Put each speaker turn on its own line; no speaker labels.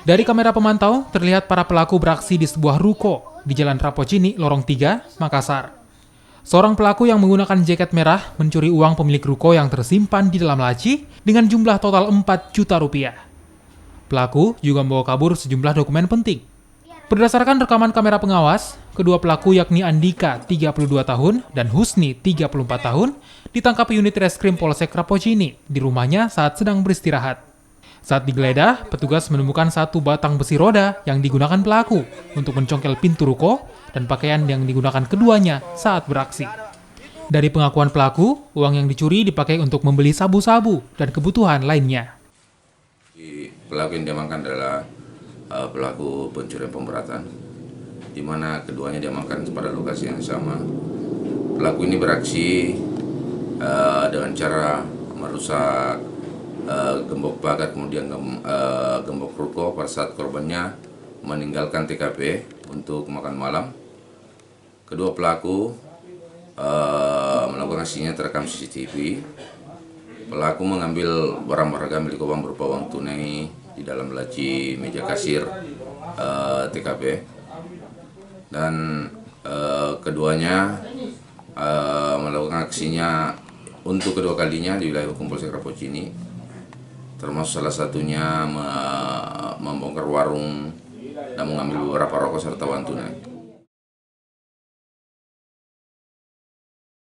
Dari kamera pemantau, terlihat para pelaku beraksi di sebuah ruko di Jalan Rapocini, Lorong 3, Makassar. Seorang pelaku yang menggunakan jaket merah mencuri uang pemilik ruko yang tersimpan di dalam laci dengan jumlah total 4 juta rupiah. Pelaku juga membawa kabur sejumlah dokumen penting. Berdasarkan rekaman kamera pengawas, kedua pelaku yakni Andika, 32 tahun, dan Husni, 34 tahun, ditangkap unit reskrim Polsek Rapocini di rumahnya saat sedang beristirahat. Saat digeledah, petugas menemukan satu batang besi roda yang digunakan pelaku untuk mencongkel pintu ruko dan pakaian yang digunakan keduanya saat beraksi. Dari pengakuan pelaku, uang yang dicuri dipakai untuk membeli sabu-sabu dan kebutuhan lainnya.
Pelaku yang diamankan adalah pelaku pencurian pemberatan, di mana keduanya diamankan pada lokasi yang sama. Pelaku ini beraksi dengan cara merusak gembok pagar, kemudian gembok ruko pada saat korbannya meninggalkan TKP untuk makan malam. Kedua pelaku melakukan aksinya terekam CCTV. Pelaku mengambil barang berharga milik korban berupa uang tunai di dalam laci meja kasir TKP, dan keduanya melakukan aksinya untuk kedua kalinya di wilayah hukum Polsek Rapocini, termasuk salah satunya membongkar warung dan mengambil beberapa rokok serta uang tunai.